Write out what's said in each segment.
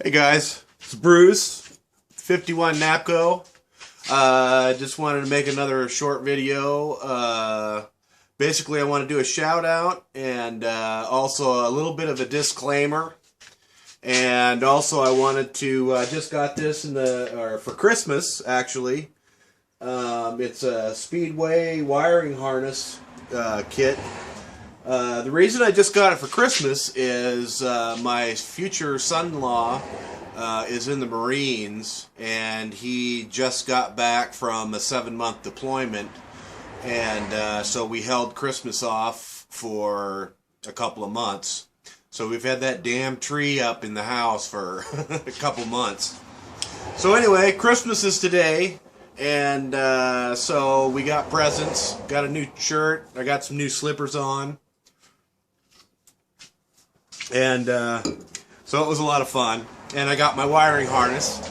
Hey guys, it's Bruce, 51 NAPCO. Just wanted to make another short video. Basically, I want to do a shout out and also a little bit of a disclaimer. And also, I wanted to just got this for Christmas actually. It's a Speedway wiring harness kit. The reason I just got it for Christmas is my future son-in-law is in the Marines, and he just got back from a 7-month deployment, and so we held Christmas off for a couple of months. So we've had that damn tree up in the house for a couple months. So anyway, Christmas is today. And so we got presents, got a new shirt, I got some new slippers on. And so it was a lot of fun. And I got my wiring harness.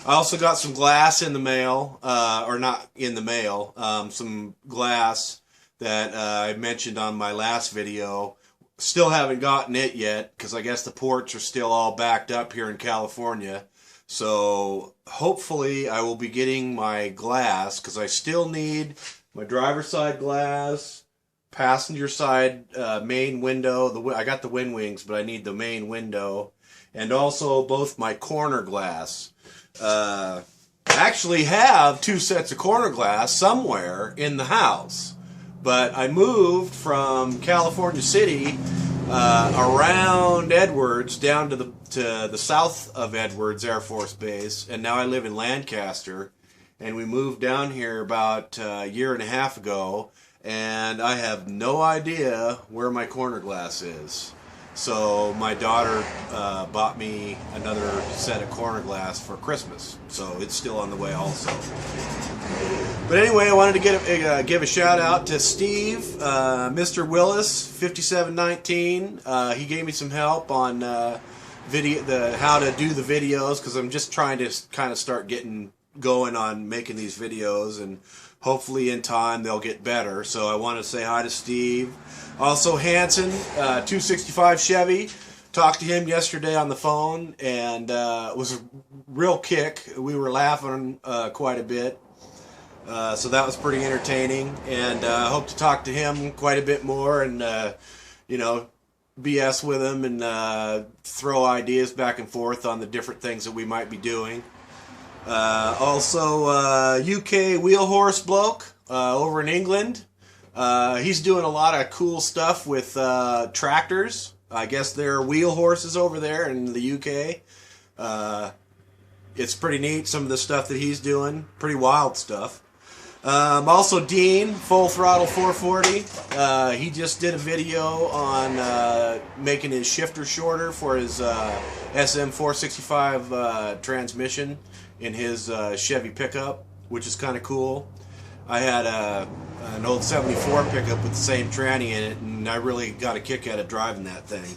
I also got some glass in the mail, or not in the mail, some glass that I mentioned on my last video. Still haven't gotten it yet because I guess the ports are still all backed up here in California. So hopefully I will be getting my glass because I still need my driver's side glass, passenger side main window. I got the wind wings, but I need the main window, and also both my corner glass. I actually have 2 sets of corner glass somewhere in the house, but I moved from California City around Edwards down to the south of Edwards Air Force Base, and now I live in Lancaster. And we moved down here about a year and a half ago, and I have no idea where my corner glass is. So my daughter bought me another set of corner glass for Christmas, so it's still on the way also. But anyway, I wanted to give a shout out to Steve, Mr. Willis, 5719. He gave me some help on how to do the videos, because I'm just trying to kind of start getting going on making these videos, and hopefully in time they'll get better. So I want to say hi to Steve. Also Hanson, 265 Chevy. Talked to him yesterday on the phone, and it was a real kick. We were laughing quite a bit. So that was pretty entertaining, and I hope to talk to him quite a bit more, and you know, BS with him, and throw ideas back and forth on the different things that we might be doing. Also, UK wheel horse bloke over in England. He's doing a lot of cool stuff with tractors. I guess there are wheel horses over there in the UK. It's pretty neat, some of the stuff that he's doing. Pretty wild stuff. Also Dean, Full Throttle 440. He just did a video on making his shifter shorter for his SM465 transmission in his Chevy pickup, which is kind of cool. I had an old 74 pickup with the same tranny in it, and I really got a kick out of driving that thing.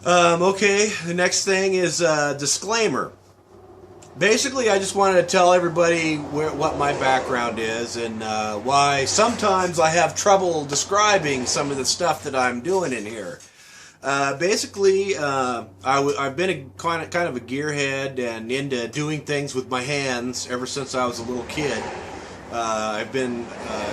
Okay, the next thing is disclaimer. Basically, I just wanted to tell everybody what my background is, and why sometimes I have trouble describing some of the stuff that I'm doing in here. Basically, I've been kind of a gearhead and into doing things with my hands ever since I was a little kid. I've been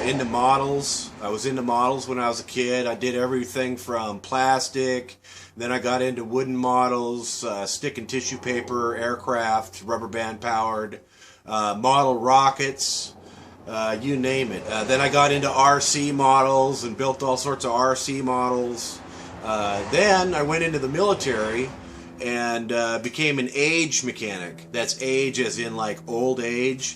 into models. I was into models when I was a kid. I did everything from plastic. Then I got into wooden models, stick and tissue paper, aircraft, rubber band powered, model rockets, you name it. Then I got into RC models and built all sorts of RC models. Then I went into the military and became an age mechanic. That's age as in like old age.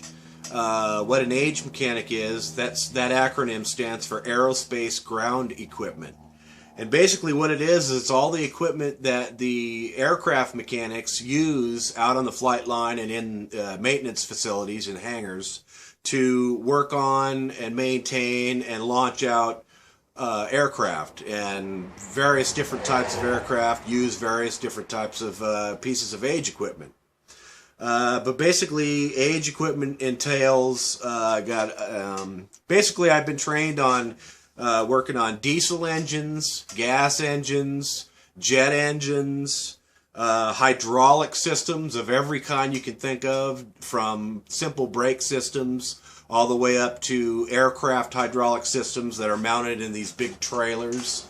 What an age mechanic is, that acronym stands for Aerospace Ground Equipment. And basically what it is it's all the equipment that the aircraft mechanics use out on the flight line and in maintenance facilities and hangars to work on and maintain and launch out aircraft. And various different types of aircraft use various different types of pieces of age equipment. But basically, age equipment entails, basically I've been trained on working on diesel engines, gas engines, jet engines, hydraulic systems of every kind you can think of, from simple brake systems all the way up to aircraft hydraulic systems that are mounted in these big trailers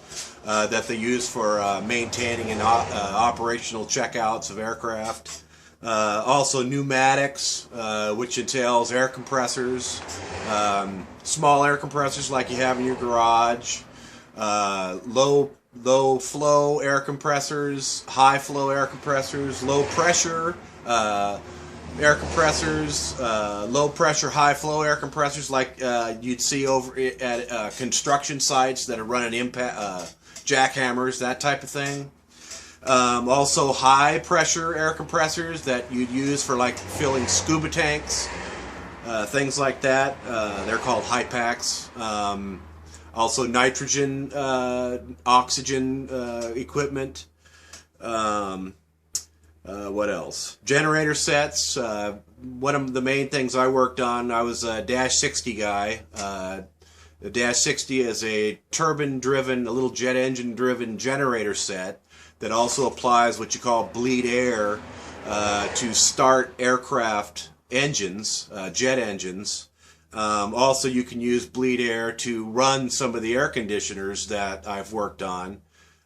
that they use for maintaining and operational checkouts of aircraft. Also pneumatics, which entails air compressors, small air compressors like you have in your garage, low flow air compressors, high flow air compressors, low pressure air compressors, low pressure, high flow air compressors like you'd see over at construction sites that are running impact jackhammers, that type of thing. Also high pressure air compressors that you'd use for like filling scuba tanks, things like that. They're called high packs. Also nitrogen, oxygen equipment. What else? Generator sets. One of the main things I worked on, I was a Dash 60 guy. The Dash 60 is a turbine-driven, a little jet engine-driven generator set that also applies what you call bleed air to start aircraft engines, jet engines. Also, you can use bleed air to run some of the air conditioners that I've worked on.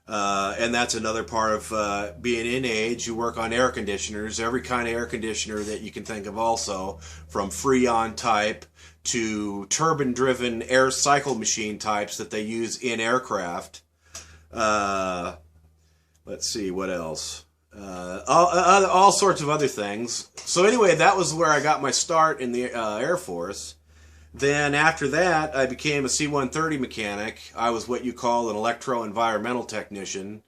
And that's another part of being in age. You work on air conditioners, every kind of air conditioner that you can think of also, from Freon type to turbine-driven air cycle machine types that they use in aircraft. Let's see, what else? All sorts of other things. So anyway, that was where I got my start in the Air Force. Then after that, I became a C-130 mechanic. I was what you call an electro-environmental technician,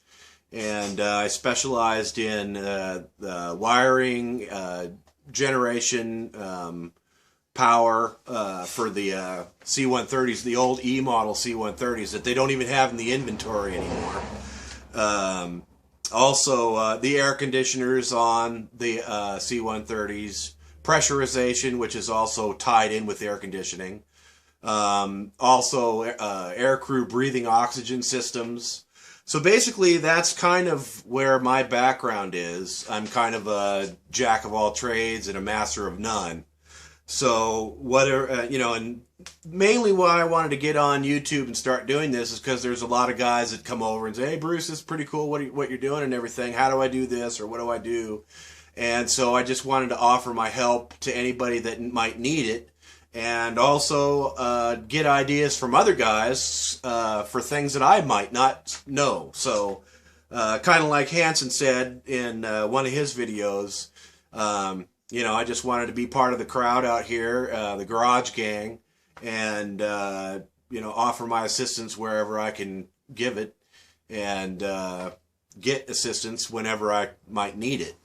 and I specialized in wiring, generation, power for the C-130s, the old E-model C-130s that they don't even have in the inventory anymore. Also, the air conditioners on the C-130s, pressurization, which is also tied in with air conditioning. Also, aircrew breathing oxygen systems. So basically, that's kind of where my background is. I'm kind of a jack of all trades and a master of none. So whatever, you know, and mainly why I wanted to get on YouTube and start doing this is because there's a lot of guys that come over and say, "Hey, Bruce, this is pretty cool what you're doing and everything. How do I do this, or what do I do?" And so I just wanted to offer my help to anybody that might need it, and also get ideas from other guys for things that I might not know. So kind of like Hanson said in one of his videos, you know, I just wanted to be part of the crowd out here, the garage gang, and you know, offer my assistance wherever I can give it, and get assistance whenever I might need it.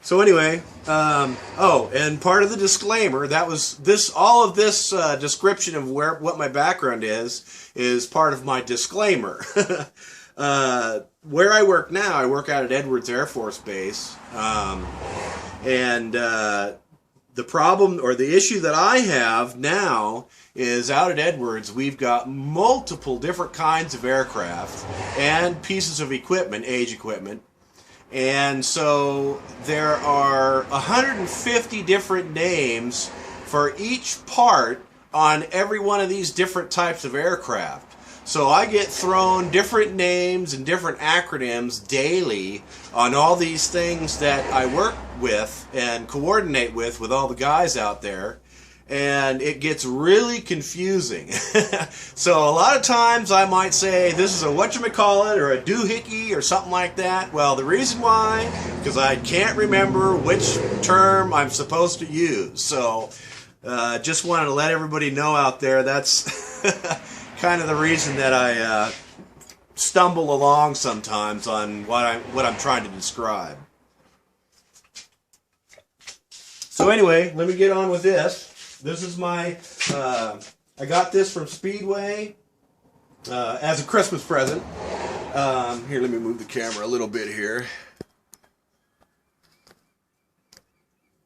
So anyway, oh, and part of the disclaimer, that was this, all of this description of what my background is part of my disclaimer. Where I work now, I work out at Edwards Air Force Base, and the problem or the issue that I have now is out at Edwards, we've got multiple different kinds of aircraft and pieces of equipment, age equipment. And so there are 150 different names for each part on every one of these different types of aircraft. So I get thrown different names and different acronyms daily on all these things that I work with and coordinate with all the guys out there. And it gets really confusing. So a lot of times I might say this is a whatchamacallit or a doohickey or something like that. Well, the reason why, because I can't remember which term I'm supposed to use. So just wanted to let everybody know out there that's kind of the reason that I stumble along sometimes on what I'm trying to describe. So anyway, let me get on with this. This is my, I got this from Speedway as a Christmas present. Here, let me move the camera a little bit here.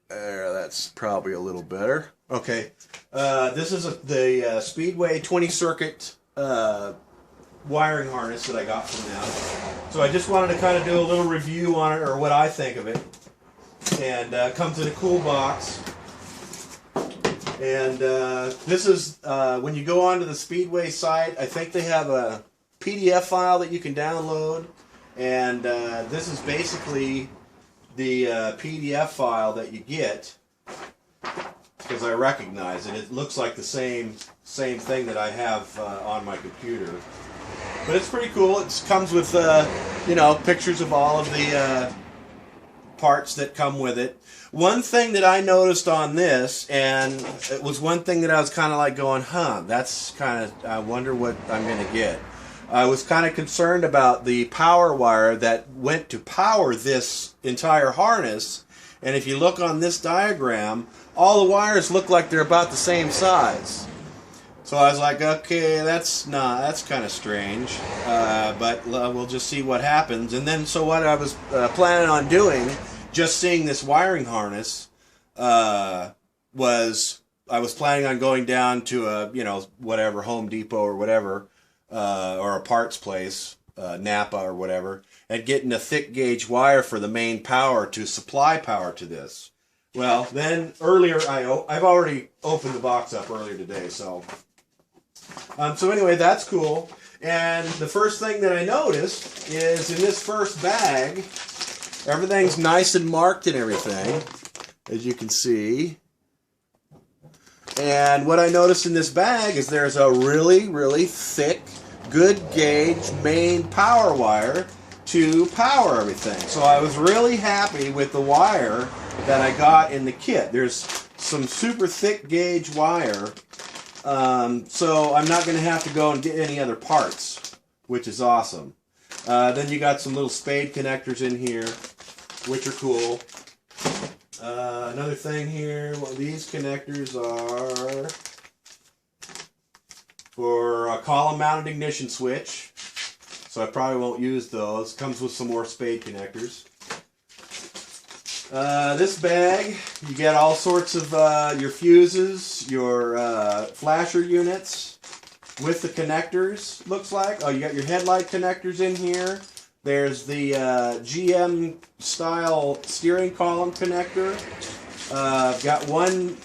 There, that's probably a little better. Okay, this is the Speedway 20 circuit wiring harness that I got from them. So I just wanted to kind of do a little review on it, or what I think of it. And comes in a cool box. And this is, when you go onto the Speedway site, I think they have a PDF file that you can download. And this is basically the PDF file that you get, because I recognize it. It looks like the same thing that I have on my computer. But it's pretty cool. It comes with, you know, pictures of all of the parts that come with it. One thing that I noticed on this, and it was one thing that I was kind of like going, that's kind of, I wonder what I'm going to get. I was kind of concerned about the power wire that went to power this entire harness. And if you look on this diagram, all the wires look like they're about the same size. So I was like, okay, that's kind of strange, but we'll just see what happens. And then, so what I was planning on doing, just seeing this wiring harness, was I was planning on going down to a, you know, whatever, Home Depot or whatever, or a parts place, Napa or whatever, and getting a thick gauge wire for the main power to supply power to this. Well, then earlier, I've already opened the box up earlier today, so anyway, that's cool. And the first thing that I noticed is in this first bag, everything's nice and marked and everything, as you can see. And what I noticed in this bag is there's a really, really thick, good gauge main power wire to power everything. So I was really happy with the wire that I got in the kit. There's some super thick gauge wire. So I'm not going to have to go and get any other parts, which is awesome. Then you got some little spade connectors in here, which are cool. Another thing here, well, these connectors are for a column mounted ignition switch. So I probably won't use those. Comes with some more spade connectors. This bag, you get all sorts of your fuses, your flasher units with the connectors, looks like. Oh, you got your headlight connectors in here. There's the GM style steering column connector. I've got one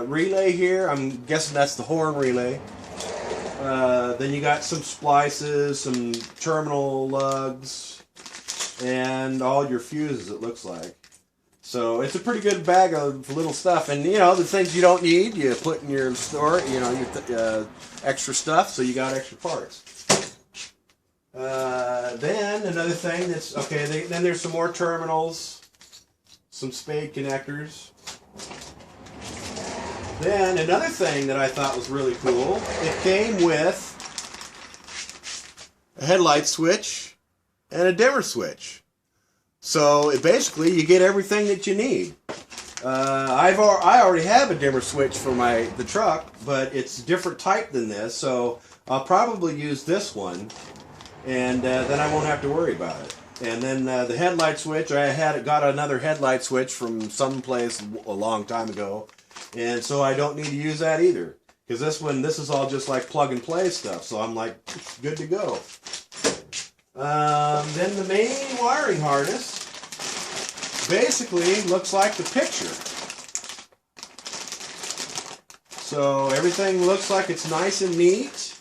relay here. I'm guessing that's the horn relay. Then you got some splices, some terminal lugs, and all your fuses, it looks like. So it's a pretty good bag of little stuff, and you know, the things you don't need, you put in your store, you know, your extra stuff, so you got extra parts. Then another thing that's, okay, then there's some more terminals, some spade connectors. Then another thing that I thought was really cool, it came with a headlight switch and a dimmer switch. So basically, you get everything that you need. I already have a dimmer switch for the truck, but it's a different type than this, so I'll probably use this one, and then I won't have to worry about it. And then the headlight switch, got another headlight switch from someplace a long time ago, and so I don't need to use that either, because this is all just like plug and play stuff, so I'm like good to go. Then the main wiring harness basically looks like the picture. So everything looks like it's nice and neat.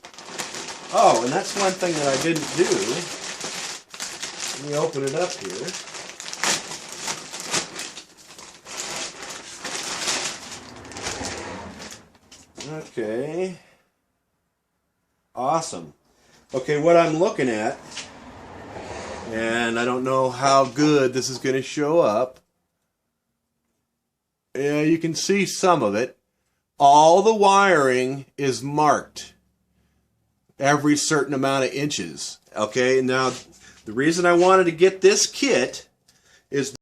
Oh, and that's one thing that I didn't do. Let me open it up here. Okay. Awesome. Okay, what I'm looking at, and I don't know how good this is going to show up. Yeah, you can see some of it. All the wiring is marked every certain amount of inches. Okay, now the reason I wanted to get this kit is